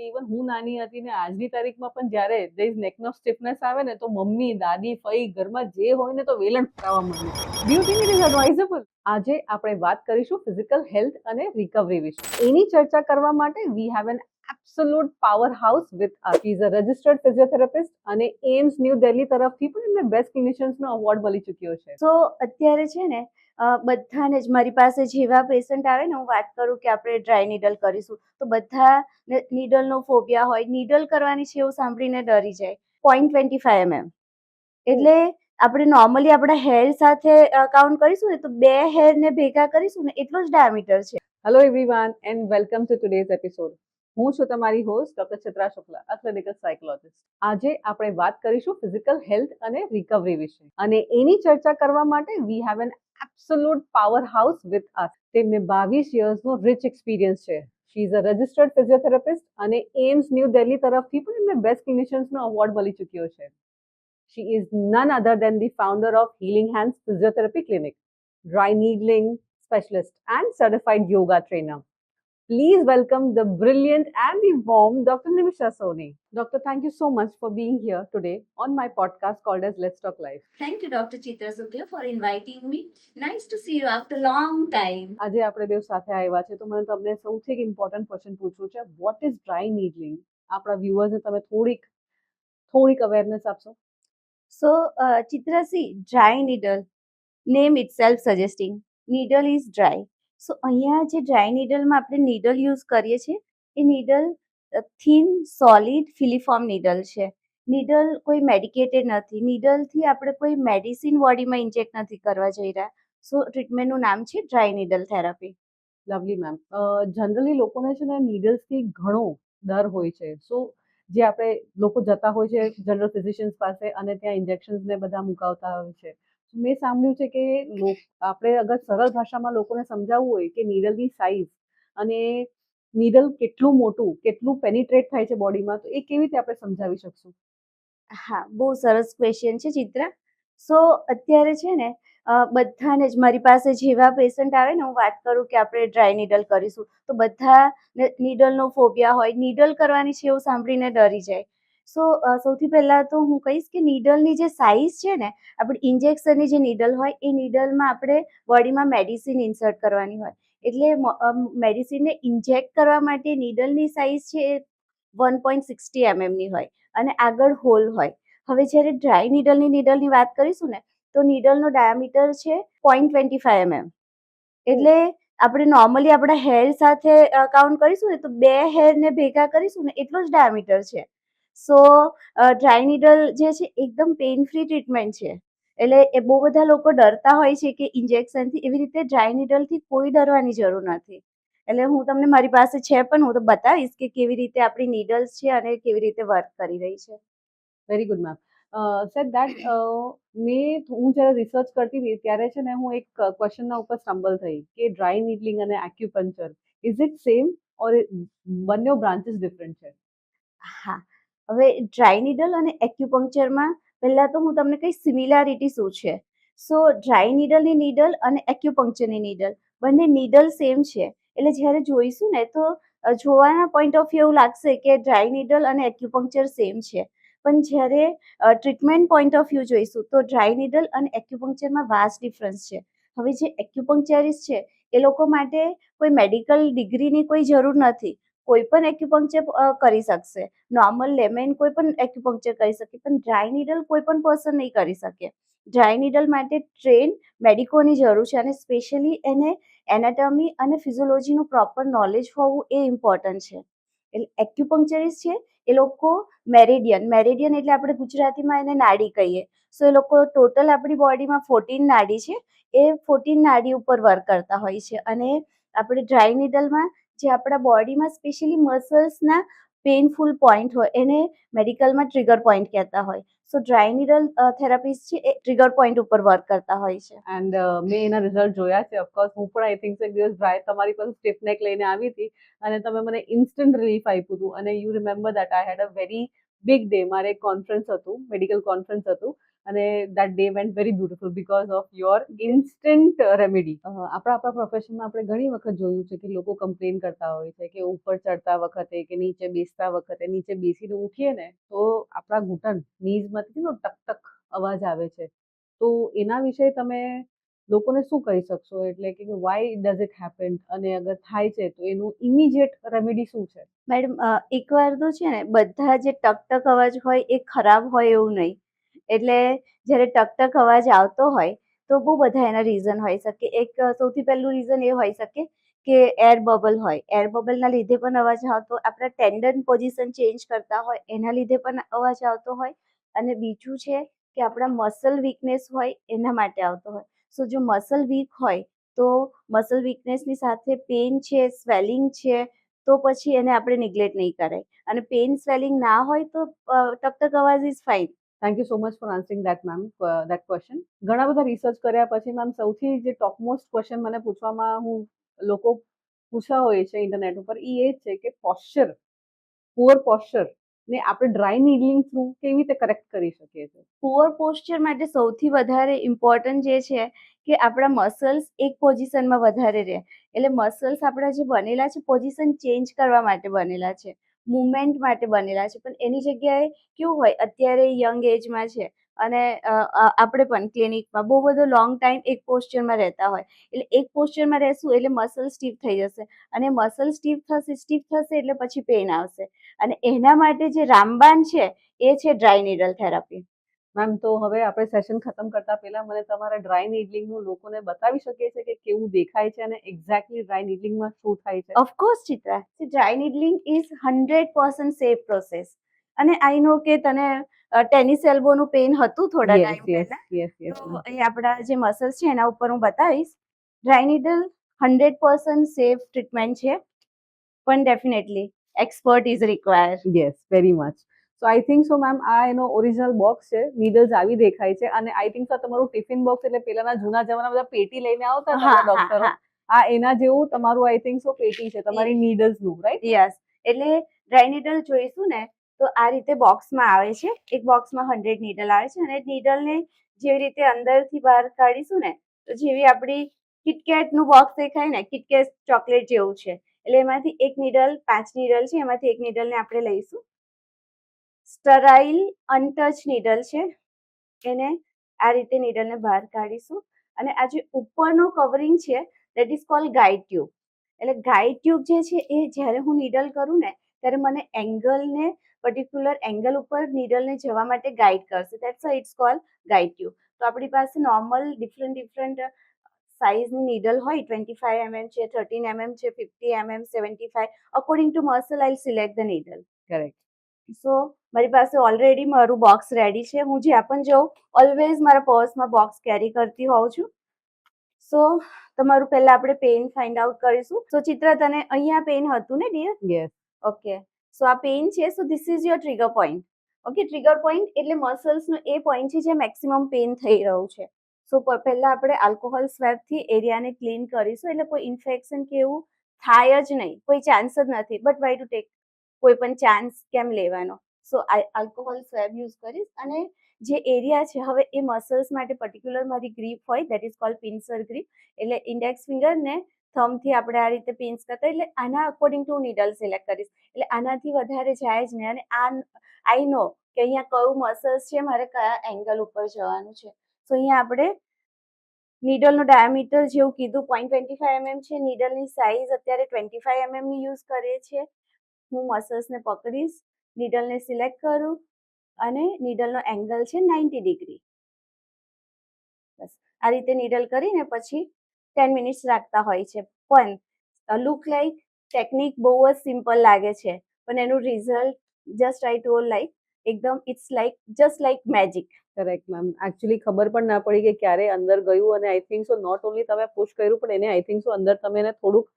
Even હું નાની હતી ને આજની તારીખમાં પણ જ્યારે there is neck of stiffness આવે ને તો મમ્મી દાદી ફઈ ઘરમાં જે હોય ને તો વેલણ ફરાવવા માંડે. Do you think it is advisable? આજે આપણે વાત કરીશું ફિઝિકલ હેલ્થ અને રિકવરી વિશે. એની ચર્ચા કરવા માટે we have an absolute powerhouse with us. He is a registered physiotherapist અને એમ્સ ન્યૂ દિલ્હી તરફથી પણ એમને બેસ્ટ ક્લિનિશિયન્સનો એવોર્ડ મળી ચૂક્યો છે. તો અત્યારે છે ને બધાને જ મારી પાસે જેવા પેશન્ટ આવે ને હું વાત કરું કે આપણે ડ્રાય નીડલ કરીશું તો બધા નીડલનો ફોબિયા હોય, નીડલ કરવાની છે એવું સાંભળીને ડરી જાય. 0.25 mm એટલે આપણે નોર્મલી આપણા હેર સાથે કાઉન્ટ કરીશું ને તો 2 હેરને ભેગા કરીશું ને એટલો જ ડાયામીટર છે. Hello everyone and welcome to today's episode. હું છું તમારી હોસ્ટ ડોક્ટર ચિત્રા શુક્લા, અ ક્લિનિકલ સાયકોલોજિસ્ટ. આજે આપણે વાત કરીશું ફિઝિકલ હેલ્થ અને રિકવરી વિશે અને એની ચર્ચા કરવા માટે we have an absolute power house with us. તેમને 22 યર્સનો રિચ એક્સપિરિયન્સ છે. She is a registered physiotherapist અને એમ્સ ન્યૂ દિલ્હી તરફથી પણ એમને બેસ્ટ ક્લિનિશિયન્સનો એવોર્ડ મળી ચૂક્યો છે. She is none other than the founder of Healing Hands Physiotherapy Clinic, dry needling specialist and certified yoga trainer. Please welcome the brilliant and the warm Dr. Nimisha Soni. Doctor, thank you so much for being here today on my podcast called as Let's Talk Life. Thank you, Dr. Chitra Sukla, for inviting me. Nice to see you after a long time. આજે આપણે બે સાથે આવ્યા છે તો મને તમને સૌથી એક ઇમ્પોર્ટન્ટ ક્વેશ્ચન પૂછવું છે. What is dry needling? આપણા વ્યુઅર્સને તમે થોડીક અવેરનેસ આપશો? So, Chitra, see, dry needle, name itself suggesting, needle is dry. So, અહીંયા જે ડ્રાય નીડલમાં આપણે નીડલ યુઝ કરીએ છીએ એ નીડલ થીન સોલિડ ફિલિફોર્મ નીડલ છે. નીડલ કોઈ મેડિકેટેડ નથી. નીડલથી આપણે કોઈ મેડિસિન બોડીમાં ઇન્જેક્ટ નથી કરવા જઈ રહ્યા. સો ટ્રીટમેન્ટનું નામ છે dry needle therapy. Lovely ma'am. Generally લોકોને છે ને નીડલ્સથી ઘણો ડર હોય છે. સો જે આપણે લોકો જતા હોય છે જનરલ ફિઝિશિયન્સ પાસે અને ત્યાં ઇન્જેક્શન્સ ને બધા મુકાવતા હોય છે. મેં સાંભળ્યું છે કે આપણે અગર સરળ ભાષામાં લોકોને સમજાવવું હોય કે નીડલની સાઇઝ અને નીડલ કેટલું મોટું, કેટલું પેનિટ્રેટ થાય છે બોડીમાં, તો એ કેવી રીતે આપણે સમજાવી શકશું? હા, બહુ સરસ ક્વેશ્ચન છે ચિત્રા. સો અત્યારે છે ને બધાને જ મારી પાસે જેવા પેશન્ટ આવે ને હું વાત કરું કે આપણે ડ્રાય નીડલ કરીશું તો બધા નીડલનો ફોબિયા હોય, નીડલ કરવાની છે એવું સાંભળીને ડરી જાય. સો સૌથી પહેલાં તો હું કહીશ કે નીડલની જે સાઇઝ છે ને, આપણી ઇન્જેક્શનની જે નીડલ હોય એ નીડલમાં આપણે બોડીમાં મેડિસિન ઇન્સર્ટ કરવાની હોય. એટલે મેડિસિનને ઇન્જેક્ટ કરવા માટે નીડલની સાઇઝ છે એ 1.60 mmની હોય અને આગળ હોલ હોય. હવે જ્યારે ડ્રાય નીડલની વાત કરીશું ને તો નીડલનો ડાયામીટર છે 0.25 mm. એટલે આપણે નોર્મલી આપણા હેર સાથે કાઉન્ટ કરીશું ને તો 2 હેરને ભેગા કરીશું ને એટલો જ ડાયામીટર છે. સો ડ્રાય નીડલ જે છે એકદમ પેઇન ફ્રી ટ્રીટમેન્ટ છે. એટલે એ બહુ બધા લોકો ડરતા હોય છે કે ઇન્જેક્શનથી, એવી રીતે ડ્રાય નીડલથી કોઈ ડરવાની જરૂર નથી. એટલે હું તમને મારી પાસે છે પણ હું તો બતાવીશ કે કેવી રીતે આપણી નીડલ્સ છે અને કેવી રીતે વર્ક કરી રહી છે. Very good ma'am. Sad that હું જ્યારે રિસર્ચ કરતી હતી ત્યારે છે ને હું એક ક્વેશ્ચનના ઉપર સ્ટમ્બલ થઈ કે ડ્રાય નીડલિંગ અને એક્યુપંક્ચર ઇઝ ઇટ સેમ ઓર બંને બ્રાન્ચીસ ડિફરન્ટ છે? હા, હવે ડ્રાય નીડલ અને એક્યુપંક્ચરમાં પહેલાં તો હું તમને કહીશ સિમિલારિટી શું છે. સો ડ્રાય નીડલની નીડલ અને એક્યુપંક્ચરની નીડલ બંને નીડલ સેમ છે. એટલે જ્યારે જોઈશું ને તો જોવાના પોઈન્ટ ઓફ વ્યૂ એવું લાગશે કે ડ્રાય નીડલ અને એક્યુપંક્ચર સેમ છે. પણ જ્યારે ટ્રીટમેન્ટ પોઈન્ટ ઓફ વ્યૂ જોઈશું તો ડ્રાય નીડલ અને એક્યુપંક્ચરમાં વાસ્ટ ડિફરન્સ છે. હવે જે એક્યુપંક્ચરિસ્ટ છે એ લોકો માટે કોઈ મેડિકલ ડિગ્રીની કોઈ જરૂર નથી. કોઈ પણ એક્યુપંક્ચર કરી શકશે. નોર્મલ લેમેન કોઈ પણ એક્યુપંક્ચર કરી શકે, પણ ડ્રાય નીડલ કોઈ પણ પર્સન નહીં કરી શકે. ડ્રાય નીડલ માટે ટ્રેન મેડિકોની જરૂર છે અને સ્પેશિયલી એને એનાટોમી અને ફિઝિયોલોજીનું પ્રોપર નોલેજ હોવું એ ઇમ્પોર્ટન્ટ છે. એટલે એક્યુપંક્ચરિસ્ટ છે એ લોકો મેરેડિયન એટલે આપણે ગુજરાતીમાં એને નાડી કહીએ. સો એ લોકો ટોટલ આપણી બોડીમાં 14 નાડી છે, એ 14 નાડી ઉપર વર્ક કરતા હોય છે. અને આપણે ડ્રાય નીડલમાં જે આપણા બોડીમાં સ્પેશિયલી મસલ્સના પેઇનફુલ પોઈન્ટ હોય એને મેડિકલમાં ટ્રિગર પોઈન્ટ કહેતા હોય. સો ડ્રાય નીડલ થેરાપિસ્ટ છે એ ટ્રિગર પોઈન્ટ ઉપર વર્ક કરતા હોય છે. એન્ડ મેં એના રિઝલ્ટ જોયા છે. ઓફકોર્સ હું પણ આઈ થિંક એક દિવસ ડ્રાય તમારી પાસે સ્ટિફ નેક લઈને આવી હતી અને તમે મને ઇન્સ્ટન્ટ રિલીફ આપ્યું હતું. અને you remember that I had a very big day. મારે એક કોન્ફરન્સ હતું, મેડિકલ કોન્ફરન્સ હતું અને that day went very beautiful because of your instant remedy. આપણા પ્રોફેશનમાં આપણે ઘણી વખત જોયું છે કે લોકો કમ્પ્લેન કરતા હોય છે કે ઉપર ચડતા વખતે કે નીચે બેસતા વખતે નીચે બેસીને ઉઠીએ ને તો આપણા ઘૂંટણ નીઝમાંથી ટક ટક અવાજ આવે છે. તો એના વિશે તમે લોકોને શું કહી શકશો, એટલે કે વાય ડઝ ઇટ હેપન, અને અગર થાય છે તો એનું ઇમિડિયેટ રેમેડી શું છે? મેડમ, એકવાર તો છે ને, બધા જે ટક ટક અવાજ હોય એ ખરાબ હોય એવું નહીં. એટલે જ્યારે ટક ટક અવાજ આવતો હોય તો બહુ બધા એના રીઝન હોઈ શકે. એક સૌથી પહેલું રીઝન એ હોઈ શકે કે એર બબલ હોય. એર બબલના લીધે પણ અવાજ આવતો, આપણા ટેન્ડન પોઝિશન ચેન્જ કરતા હોય એના લીધે પણ અવાજ આવતો હોય. અને બીજું છે કે આપણા મસલ વીકનેસ હોય એના માટે આવતો હોય. સો જો મસલ વીક હોય તો મસલ વીકનેસની સાથે પેઇન છે, સ્વેલિંગ છે, તો પછી એને આપણે નિગ્લેક્ટ નહીં કરાય. અને પેઇન સ્વેલિંગ ના હોય તો ટક અવાજ is fine. Thank you so much for answering that ma'am, that question. ઘણા બધા રિસર્ચ કર્યા પછી મેમ સૌથી જે ટોપમોસ્ટ ક્વેશ્ચન મને પૂછવામાં લોકો પૂછવા હોય છે ઇન્ટરનેટ ઉપર, એ જ છે કે પોસ્ચર, પુઅર પોસ્ચર ને આપણે ડ્રાય નીડલિંગ થ્રુ કેવી રીતે કરેક્ટ કરી શકીએ છીએ? પુઅર પોસ્ચર માટે સૌથી વધારે ઇમ્પોર્ટન્ટ જે છે કે આપણા મસલ્સ એક પોઝિશનમાં વધારે રહે. એટલે મસલ્સ આપણા જે બનેલા છે પોઝિશન ચેન્જ કરવા માટે બનેલા છે, મુવમેન્ટ માટે બનેલા છે. પણ એની જગ્યાએ કેવું હોય, અત્યારે યંગ એજમાં છે અને આપણે પણ ક્લિનિકમાં બહુ બધો લોંગ ટાઈમ એક પોસ્ચરમાં રહેતા હોય. એટલે એક પોસ્ચરમાં રહેશું એટલે મસલ સ્ટીફ થઈ જશે, અને મસલ સ્ટીફ થશે એટલે પછી પેઇન આવશે. અને એના માટે જે રામબાણ છે એ છે ડ્રાય નીડલ થેરાપી. મેમ, તો હવે આપણે સેશન ખતમ કરતા પહેલા મને તમારા ડ્રાય નીડલિંગનું લોકોને બતાવી શકીએ છીએ કે કેવું દેખાય છે અને એક્ઝેક્ટલી ડ્રાય નીડલિંગમાં શું થાય છે? Of course Chitra, dry needling is 100% safe process. અને આઈ નો કે તને ટેનિસ એલ્બોનું પેઇન હતું થોડા ટાઈમ પહેલા, તો એ આપણા જે મસલ્સ છે એના ઉપર હું બતાવીશ. ડ્રાય નીડલ 100% સેફ ટ્રીટમેન્ટ છે, પણ definitely expert is required. Yes, very much. So I think so ma'am, આ એનો ઓરિજિનલ બોક્સ છે, નીડલ્સ આવી દેખાય છે, અને આઈ થિંક સો તમારું ટિફિન બોક્સ, એટલે પેલાના જૂના જમાના બધા પેટી લઈને આવતા હતા ડોક્ટરો, આ એના જેવું તમારું આઈ થિંક સો પેટી છે તમારી નીડલ્સનું, રાઈટ? યસ. એટલે ડ્રાય નીડલ જોઈશું ને તો આ રીતે બોક્સમાં આવે છે. એક બોક્સમાં 100 નીડલ આવે છે, અને નીડલને જેવી રીતે અંદરથી બહાર કાઢીશું ને તો જેવી આપણી કિટકેટનું બોક્સ દેખાય ને, કિટકેટ ચોકલેટ જેવું છે. એટલે એમાંથી એક નીડલ, 5 નીડલ છે, એમાંથી એક નીડલને આપણે લઈશું. સ્ટરાઇલ અનટચ નીડલ છે, એને આ રીતે નીડલને બહાર કાઢીશું. અને આ જે ઉપરનું કવરિંગ છે that is called guide tube. એટલે ગાઈડ ટ્યુબ જે છે એ જ્યારે હું નીડલ કરું ને ત્યારે મને એંગલને, પર્ટિક્યુલર એંગલ ઉપર નીડલને જવા માટે ગાઈડ કરશે. That's why it's called guide tube. તો આપણી પાસે નોર્મલ ડિફરન્ટ સાઇઝની નીડલ હોય, 25 mm છે, 13 mm છે, 50 mm, 75, according to muscle I select the needle. Correct. So મારી પાસે ઓલરેડી મારું બોક્સ રેડી છે. હું જ્યાં પણ જાઉં ઓલવેઝ મારા પર્સમાં બોક્સ કેરી કરતી હોઉં છું. સો તમારું પહેલા આપણે પેઇન ફાઇન્ડ આઉટ કરીશું. સો ચિત્રા, તને અહીંયા પેઇન હતું ને ડિયર? યસ. ઓકે. સો આ પેઇન છે. So this is your trigger point. Okay, trigger point એટલે મસલ્સનો એ પોઈન્ટ છે જ્યાં મેક્સિમમ પેઇન થઈ રહ્યું છે. સો પહેલા આપણે આલ્કોહોલ સ્વેબથી એરિયાને ક્લીન કરીશું, એટલે કોઈ ઇન્ફેક્શન કે એવું થાય જ નહીં, કોઈ ચાન્સ જ નથી. બટ વાય ટુ ટેક, કોઈ પણ ચાન્સ કેમ લેવાનો? સો આલ્કોહોલ સ્વેબ યુઝ કરીશ. અને જે એરિયા છે હવે એ મસલ્સ માટે પર્ટિક્યુલર મારી ગ્રીપ હોય, દેટ ઇઝ કોલ્ડ પિન્સર ગ્રીપ. એટલે ઇન્ડેક્સ ફિંગર ને થમ્બથી આપણે આ રીતે પિન્સ કરતા, એટલે આના અકોર્ડિંગ ટુ નીડલ સિલેક્ટ કરીશ. એટલે આનાથી વધારે જાય જ નહીં. અને આ આઈ નો કે અહીંયા કયું મસલ્સ છે, મારે કયા એંગલ ઉપર જવાનું છે. સો અહીંયા આપણે નીડલનું ડાયામીટર જેવું કીધું 0.25 mm છે. નીડલની સાઇઝ અત્યારે 25 mm ની યુઝ કરીએ છીએ. હું મસલ્સને પકડીશ, નીડલને સિલેક્ટ કરું, અને નીડલનો એંગલ છે 90 ડિગ્રી. બસ આ રીતે નીડલ કરીને પછી 10 મિનિટ્સ રાખતા હોય છે. પણ લુક લાઈક ટેકનિક બહુ જ સિમ્પલ લાગે છે, પણ એનું result just I told like એકદમ it's like just like magic. Correct ma'am. Actually ખબર પણ ના પડી કે ક્યારે અંદર ગયું, અને I think so not only તમે પુશ કર્યું પણ એને આઈ થિંક સો અંદર તમે એને થોડુંક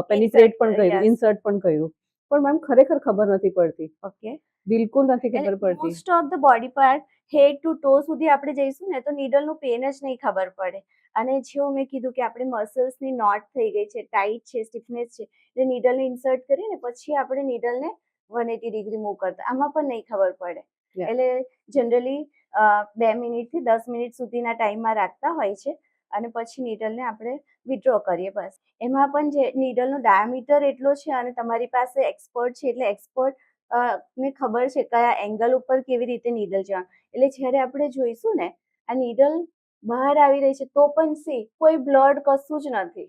પેનિટ્રેટ પણ કર્યું, ઇન્સર્ટ પણ કર્યું. પણ મેમ ખરેખર ખબર નથી પડતી. ઓકે, બિલકુલ નથી ખબર પડતી. Most of the body part head to toe સુધી આપણે જઈશું ને તો નીડલનું પેન જ નહીં ખબર પડે. અને જેવું મેં કીધું કે આપણે મસલ્સની નોટ થઈ ગઈ છે, ટાઈટ છે, સ્ટીફનેસ છે, એટલે નીડલને ઇન્સર્ટ કરીને પછી આપણે નીડલને 180 ડિગ્રી મૂવ કરતા, આમાં પણ નહીં ખબર પડે. એટલે જનરલી 2 મિનિટથી 10 મિનિટ સુધીના ટાઈમમાં રાખતા હોય છે અને પછી નીડલને આપણે વિથડ્રો કરીએ. બસ એમાં પણ જે નીડલનો ડાયામીટર એટલો છે અને તમારી પાસે એક્સપર્ટ છે એટલે એક્સપર્ટ ને ખબર છે કયા એંગલ ઉપર કેવી રીતે નીડલ જવાનું. એટલે જ્યારે આપણે જોઈશું ને આ નીડલ બહાર આવી રહી છે તો પણ કોઈ બ્લડ કશું જ નથી.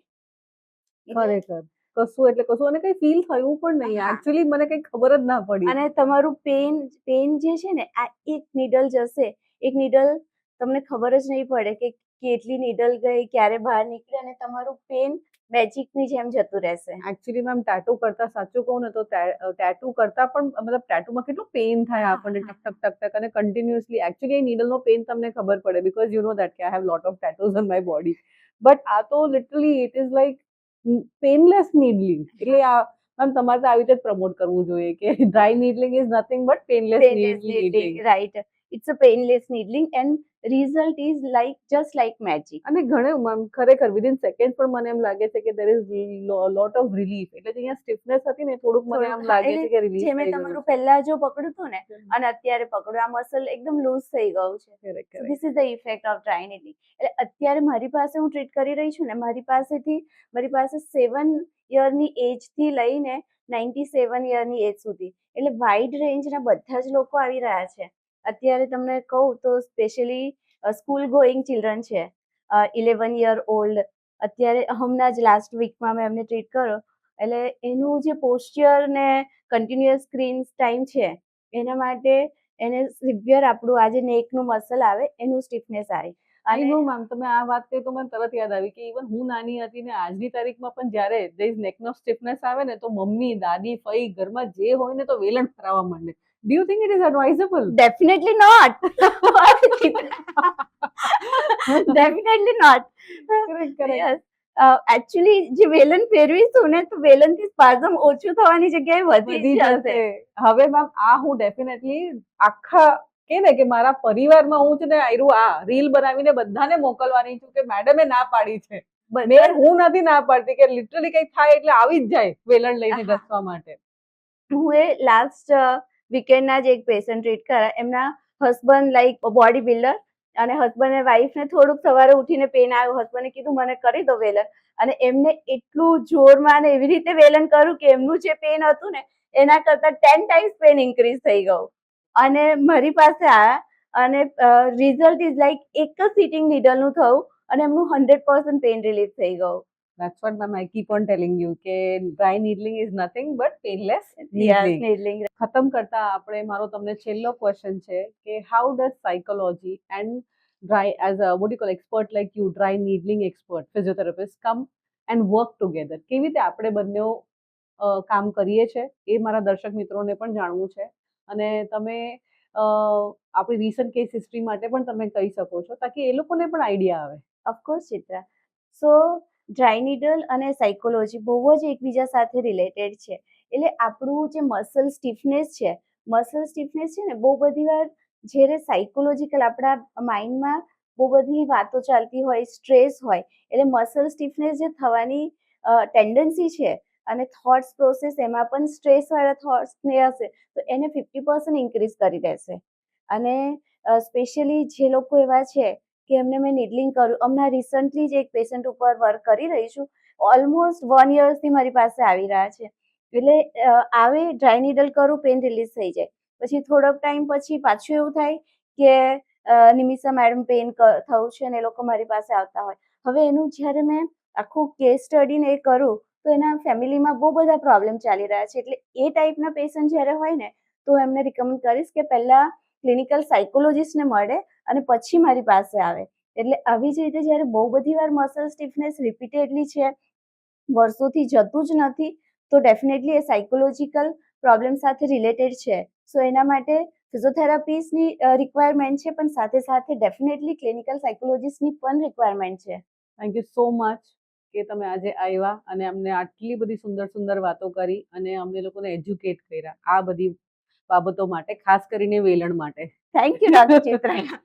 ખરેખર કશું એટલે કશું અને કઈ ફીલ થયું પણ નહીં. હા. એકચ્યુઅલી મને કઈ ખબર જ ના પડી. અને તમારું પેન જે છે ને આ એક નીડલ જશે, એક નીડલ તમને ખબર જ નહીં પડે કે કેટલી નીડલ ગઈ, ક્યારે બહાર નીકળી અને તમારું પેન મેજિકની જેમ જતું રહેશે. એકચ્યુઅલી મેમ ટેટુ કરતા સાચું કહું ને તો ટેટુ કરતા પણ મતલબ ટેટુમાં કેટલું પેન થાય આપણને ટક ટક ટક ટક અને કન્ટિન્યુઅસલી. એકચ્યુઅલી એ નીડલનો પેન તમને ખબર પડે બીકોઝ યુ નો દેટ કે I have lot of tattoos on my body. But આ તો literally it is like painless needling. એટલે આ મેમ તમારે તો આવી રીતે જ પ્રમોટ કરવું જોઈએ કે dry needling is nothing but painless needling. Right, it's a painless needling and result is just like magic. અને ઘણું મેમ ખરેખર વિધિન સેકન્ડ પણ મને એમ લાગે છે કે there is lot of relief. એટલે જે અહીંયા સ્ટીફનેસ હતી ને થોડુંક મને એમ લાગે છે કે રિલીફ જે મેં થઈ તમારું ગયું પહેલા જો પકડ્યું હતું ને અને અત્યારે પકડ્યું, આ મસલ એકદમ લૂઝ થઈ ગયું છે. છે. This is the effect of dry needling. એટલે અત્યારે મારી પાસે હું ટ્રીટ કરી રહી છું ને, મારી પાસે 7 યરની એજથી લઈને 97 યરની એજ સુધી એટલે વાઇડ રેન્જના બધા જ લોકો આવી રહ્યા છે. અત્યારે તમને કહું તો સ્પેશિયલી સ્કૂલ ગોઈંગ ચિલ્ડ્રન છે, 11 યર ઓલ્ડ. અત્યારે હમણાં જ લાસ્ટ વીકમાં મેં એમને ટ્રીટ કર્યો એટલે એનું જે પોસ્ચર ને કન્ટિન્યુઅસ સ્ક્રીન ટાઈમ છે એના માટે એને સિવિયર આપણું આ જે નેકનું મસલ આવે એનું સ્ટીફનેસ આવી. આઈ નો મેમ, તમે આ વાત કહી તો મને તરત યાદ આવી કે ઇવન હું નાની હતી ને આજની તારીખમાં પણ જ્યારે there નેક નો સ્ટીફનેસ આવે ને તો મમ્મી, દાદી, ફઈ ઘરમાં જે હોય ને તો વેલણ ફરાવવા માંડે. Do you think it is advisable? Definitely not. Definitely not. Correct. Actually જે વેલણ ફેરવીશું ને તો વેલણથી સ્પાઝમ ઓછું થવાની જગ્યાએ વધી વધી જશે. જશે. હવે મેમ આ હું ડેફિનેટલી આખા કે ને કે મારા પરિવારમાં હું છે ને આયરું આ રીલ બનાવીને બધાને મોકલવાની છું કે મેડમે ના પાડી છે. હું નથી ના પાડતી કે લિટરલી કઈ થાય એટલે આવી જ જાય વેલણ લઈને હા. ઘસવા માટે. હું એ લાસ્ટ વીકેન્ડના જ એક પેશન્ટ ટ્રીટ કર્યા. એમના હસબન્ડ લાઈક બોડી બિલ્ડર અને હસબન્ડ વાઈફને થોડુંક સવારે ઉઠીને પેન આવ્યું. હસબન્ડે કીધું મને કરી દો વેલણ અને એમને એટલું જોરમાં અને એવી રીતે વેલણ કર્યું કે એમનું જે પેન હતું ને એના કરતા 10 ટાઈમ્સ પેન ઇન્ક્રીઝ થઈ ગયું અને મારી પાસે આવ્યા અને રિઝલ્ટ ઇઝ લાઈક એક જ સિટિંગ નીડલનું થયું અને એમનું 100% પેન રિલીફ થઈ ગયું. That's what ma'am I keep on telling you કે dry needling is nothing but painless Yes, needling. needling. ખતમ કરતા આપણે મારો તમને છેલ્લો ક્વેશ્ચન છે કે how does psychology and dry as a what do you call expert like you, dry needling expert, physiotherapist come and work together? કેવી રીતે આપણે બંને કામ કરીએ છે એ મારા દર્શક મિત્રોને પણ જાણવું છે અને તમે આપણી રિસન્ટ કેસ હિસ્ટ્રી માટે પણ તમે કહી શકો છો તાકી એ લોકોને પણ આઈડિયા આવે. ઓફકોર્સ ચિત્રા. સો ડ્રાય નીડલ અને સાયકોલોજી બહુ જ એકબીજા સાથે રિલેટેડ છે. એટલે આપણું જે મસલ સ્ટીફનેસ છે ને બહુ બધી વાર જ્યારે સાયકોલોજીકલ આપણા માઇન્ડમાં બહુ બધી વાતો ચાલતી હોય, સ્ટ્રેસ હોય એટલે મસલ સ્ટીફનેસ જે થવાની ટેન્ડન્સી છે અને થોટ્સ પ્રોસેસ એમાં પણ સ્ટ્રેસવાળા થોટ્સને હશે તો એને 50% ઇન્ક્રીઝ કરી દેશે. અને સ્પેશિયલી જે લોકો એવા છે કે એમને મેં નીડલિંગ કર્યું, હમણાં રિસન્ટલી જ એક પેશન્ટ ઉપર વર્ક કરી રહી છું. ઓલમોસ્ટ 1 યર્સથી મારી પાસે આવી રહ્યા છે. એટલે આવે ડ્રાય નીડલ કરું, પેન રિલીઝ થઈ જાય. પછી થોડોક ટાઈમ પછી પાછું એવું થાય કે નિમિષા મેડમ પેન થયું છે અને એ લોકો મારી પાસે આવતા હોય. હવે એનું જ્યારે મેં આખું કેસ સ્ટડીને એ કરું તો એના ફેમિલીમાં બહુ બધા પ્રોબ્લેમ ચાલી રહ્યા છે. એટલે એ ટાઈપના પેશન્ટ જ્યારે હોય ને તો એમને રિકમેન્ડ કરીશ કે પહેલાં ક્લિનિકલ સાયકોલોજીસ્ટને મળે અને પછી મારી પાસે આવે. એટલે આવી જ રીતે જ્યારે બહુ બધી વાર મસલ સ્ટીફનેસ રિપીટેડલી છે, વર્ષોથી જતું જ નથી તો ડેફિનેટલી એ સાયકોલોજીકલ પ્રોબ્લેમ સાથે રિલેટેડ છે. સો એના માટે ફિઝિયોથેરાપિસ્ટની રિક્વાયરમેન્ટ છે પણ સાથે સાથે ડેફિનેટલી ક્લિનિકલ સાયકોલોજીસ્ટની પણ રિક્વાયરમેન્ટ છે. થેન્ક યુ સો મચ કે તમે આજે આવ્યા અને અમને આટલી બધી સુંદર સુંદર વાતો કરી અને અમને લોકોને એજ્યુકેટ કર્યા આ બધી બાબતો માટે, ખાસ કરીને વેલણ માટે. Thank you doctor Chitra.